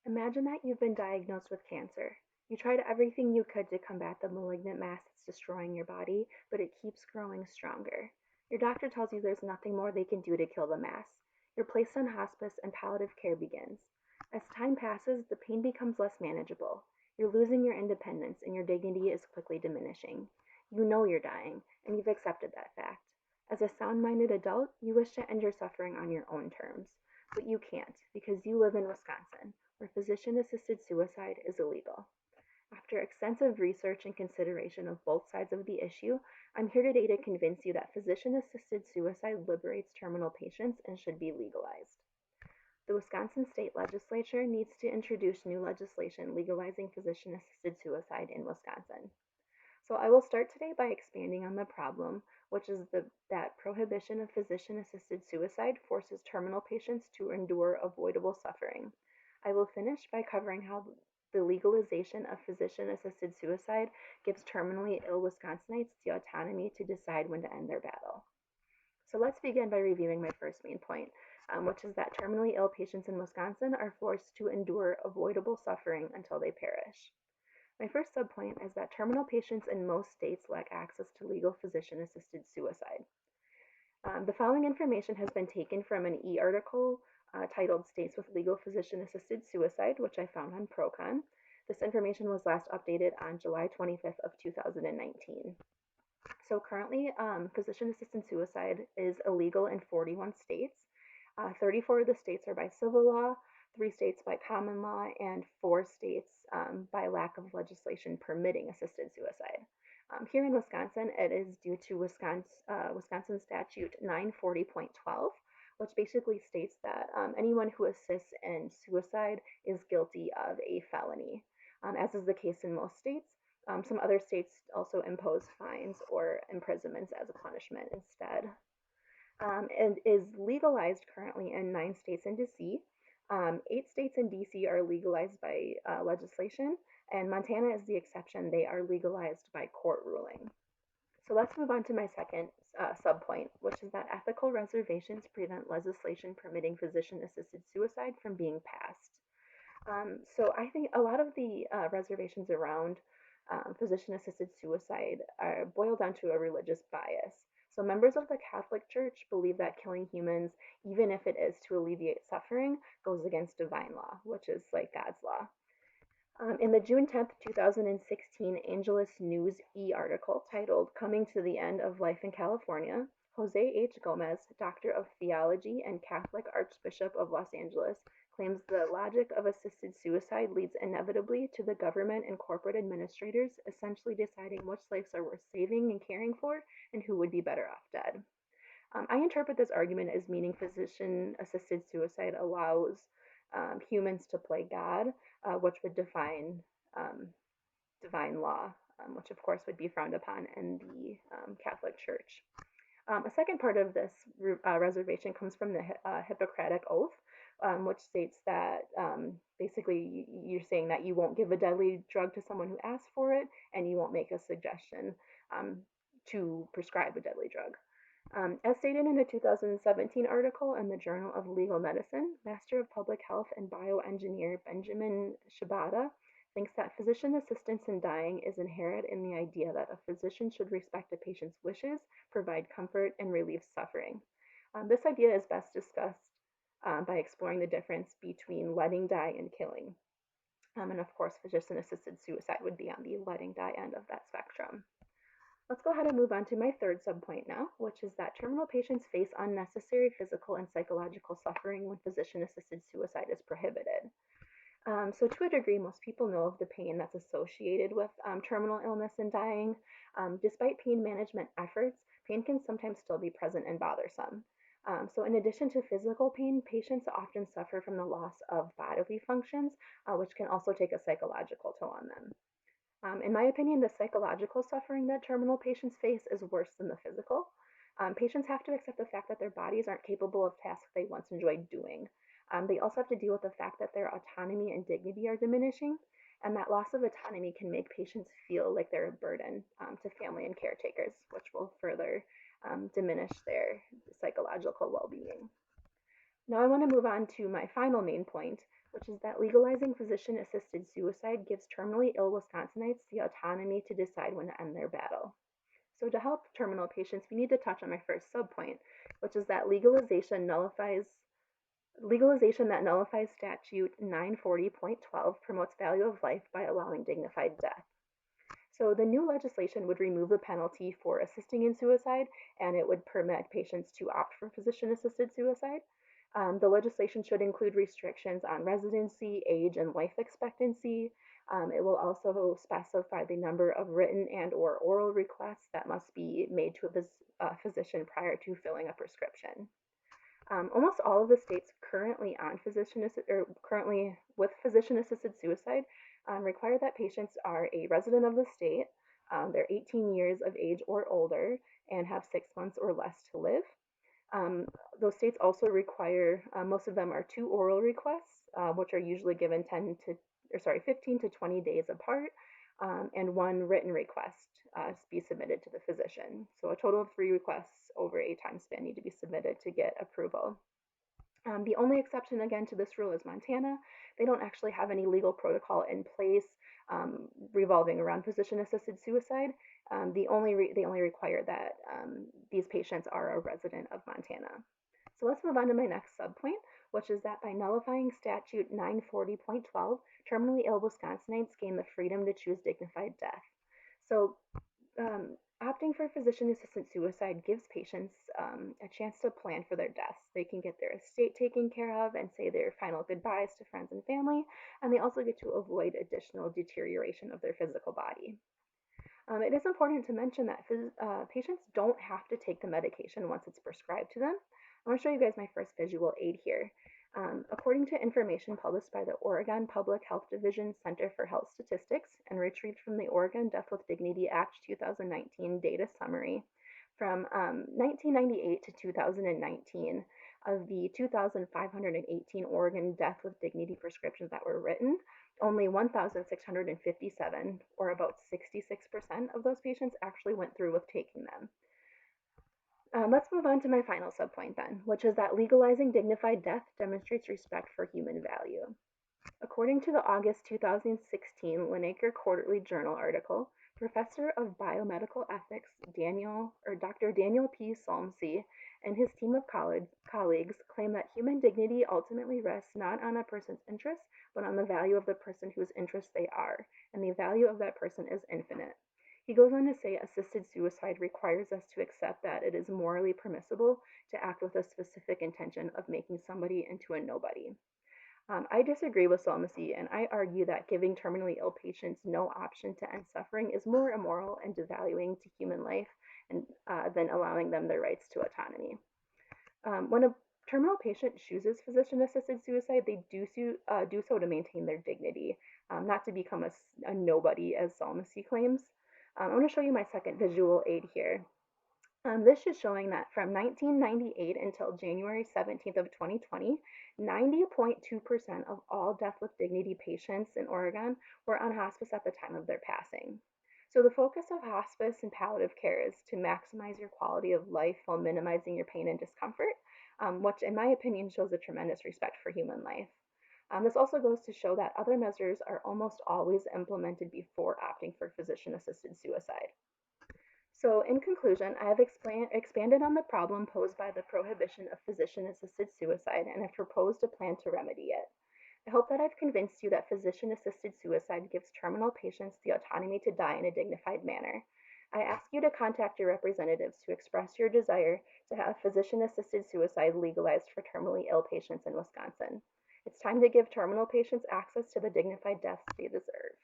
Imagine that you've been diagnosed with cancer. You tried everything you could to combat the malignant mass that's destroying your body, but it keeps growing stronger. Your doctor tells you there's nothing more they can do to kill the mass. You're placed on hospice and palliative care begins. As time passes, the pain becomes less manageable. You're losing your independence and your dignity is quickly diminishing. You know you're dying, and you've accepted that fact. As a sound minded adult, you wish to end your suffering on your own terms. But you can't because you live in Wisconsin, where physician-assisted suicide is illegal. After extensive research and consideration of both sides of the issue, I'm here today to convince you that physician-assisted suicide liberates terminal patients and should be legalized. The Wisconsin state legislature needs to introduce new legislation legalizing physician-assisted suicide in Wisconsin. So I will start today by expanding on the problem, which is that prohibition of physician-assisted suicide forces terminal patients to endure avoidable suffering. I will finish by covering how the legalization of physician-assisted suicide gives terminally ill Wisconsinites the autonomy to decide when to end their battle. So let's begin by reviewing my first main point, which is that terminally ill patients in Wisconsin are forced to endure avoidable suffering until they perish. My first subpoint is that terminal patients in most states lack access to legal physician-assisted suicide. The following information has been taken from an e-article titled States with Legal Physician-Assisted Suicide, which I found on Procon. This information was last updated on July 25th of 2019. So currently, physician-assisted suicide is illegal in 41 states. 34 of the states are by civil law, 3 states by common law, and 4 states by lack of legislation permitting assisted suicide. Here in Wisconsin, it is due to Wisconsin Statute 940.12, which basically states that anyone who assists in suicide is guilty of a felony, as is the case in most states. Some other states also impose fines or imprisonments as a punishment instead. And is legalized currently in 9 states and DC. 8 states in DC are legalized by legislation, and Montana is the exception. They are legalized by court ruling. So let's move on to my second subpoint, which is that ethical reservations prevent legislation permitting physician-assisted suicide from being passed. So I think a lot of the reservations around physician-assisted suicide are boiled down to a religious bias. So members of the Catholic Church believe that killing humans, even if it is to alleviate suffering, goes against divine law, which is like God's law. In the June 10th, 2016 Angelus News e-article titled Coming to the End of Life in California, Jose H. Gomez, Doctor of Theology and Catholic Archbishop of Los Angeles, claims the logic of assisted suicide leads inevitably to the government and corporate administrators essentially deciding which lives are worth saving and caring for and who would be better off dead. I interpret this argument as meaning physician-assisted suicide allows humans to play God, which would define divine law, which of course would be frowned upon in the Catholic Church. A second part of this reservation comes from the Hippocratic Oath, which states that basically you're saying that you won't give a deadly drug to someone who asks for it, and you won't make a suggestion to prescribe a deadly drug. As stated in a 2017 article in the Journal of Legal Medicine, Master of Public Health and bioengineer Benjamin Shibata thinks that physician assistance in dying is inherent in the idea that a physician should respect a patient's wishes, provide comfort, and relieve suffering. This idea is best discussed by exploring the difference between letting die and killing. And of course, physician-assisted suicide would be on the letting die end of that spectrum. Let's go ahead and move on to my third subpoint now, which is that terminal patients face unnecessary physical and psychological suffering when physician-assisted suicide is prohibited. So to a degree, most people know of the pain that's associated with terminal illness and dying. Despite pain management efforts, pain can sometimes still be present and bothersome. So in addition to physical pain, patients often suffer from the loss of bodily functions, which can also take a psychological toll on them. In my opinion, the psychological suffering that terminal patients face is worse than the physical. Patients have to accept the fact that their bodies aren't capable of tasks they once enjoyed doing. They also have to deal with the fact that their autonomy and dignity are diminishing, and that loss of autonomy can make patients feel like they're a burden to family and caretakers, which will further diminish their psychological well-being. Now I want to move on to my final main point, which is that legalizing physician-assisted suicide gives terminally ill Wisconsinites the autonomy to decide when to end their battle. So to help terminal patients, we need to touch on my first subpoint, which is that legalization that nullifies statute 940.12 promotes value of life by allowing dignified death. So the new legislation would remove the penalty for assisting in suicide, and it would permit patients to opt for physician-assisted suicide. The legislation should include restrictions on residency, age, and life expectancy. It will also specify the number of written and/or oral requests that must be made to a physician prior to filling a prescription. Almost all of the states currently currently with physician-assisted suicide require that patients are a resident of the state, they're 18 years of age or older, and have 6 months or less to live. Um, those states also require, most of them are two oral requests, which are usually given 15 to 20 days apart, and one written request be submitted to the physician. So a total of 3 requests over a time span need to be submitted to get approval. The only exception again to this rule is Montana. They don't actually have any legal protocol in place revolving around physician-assisted suicide. They only require that these patients are a resident of Montana. So let's move on to my next subpoint, which is that by nullifying statute 940.12, terminally ill Wisconsinites gain the freedom to choose dignified death. So opting for physician-assisted suicide gives patients a chance to plan for their deaths. They can get their estate taken care of and say their final goodbyes to friends and family, and they also get to avoid additional deterioration of their physical body. It is important to mention that patients don't have to take the medication once it's prescribed to them. I want to show you guys my first visual aid here. According to information published by the Oregon Public Health Division Center for Health Statistics and retrieved from the Oregon Death with Dignity Act 2019 data summary, from 1998 to 2019, of the 2,518 Oregon Death with Dignity prescriptions that were written, only 1,657, or about 66% of those patients, actually went through with taking them. Let's move on to my final subpoint then, which is that legalizing dignified death demonstrates respect for human value. According to the August 2016 Lineker Quarterly Journal article, Professor of Biomedical Ethics Dr. Daniel P. Solmsey and his team of colleagues claim that human dignity ultimately rests not on a person's interests, but on the value of the person whose interests they are, and the value of that person is infinite. He goes on to say assisted suicide requires us to accept that it is morally permissible to act with a specific intention of making somebody into a nobody. I disagree with Solmsey, and I argue that giving terminally ill patients no option to end suffering is more immoral and devaluing to human life than allowing them their rights to autonomy. When a terminal patient chooses physician-assisted suicide, they do so to maintain their dignity, not to become a nobody, as Solmsey claims. I'm going to show you my second visual aid here. This is showing that from 1998 until January 17th of 2020, 90.2% of all death with dignity patients in Oregon were on hospice at the time of their passing. So the focus of hospice and palliative care is to maximize your quality of life while minimizing your pain and discomfort, which in my opinion shows a tremendous respect for human life. This also goes to show that other measures are almost always implemented before opting for physician-assisted suicide. So, in conclusion, I have expanded on the problem posed by the prohibition of physician assisted suicide and have proposed a plan to remedy it. I hope that I've convinced you that physician assisted suicide gives terminal patients the autonomy to die in a dignified manner. I ask you to contact your representatives to express your desire to have physician assisted suicide legalized for terminally ill patients in Wisconsin. It's time to give terminal patients access to the dignified deaths they deserve.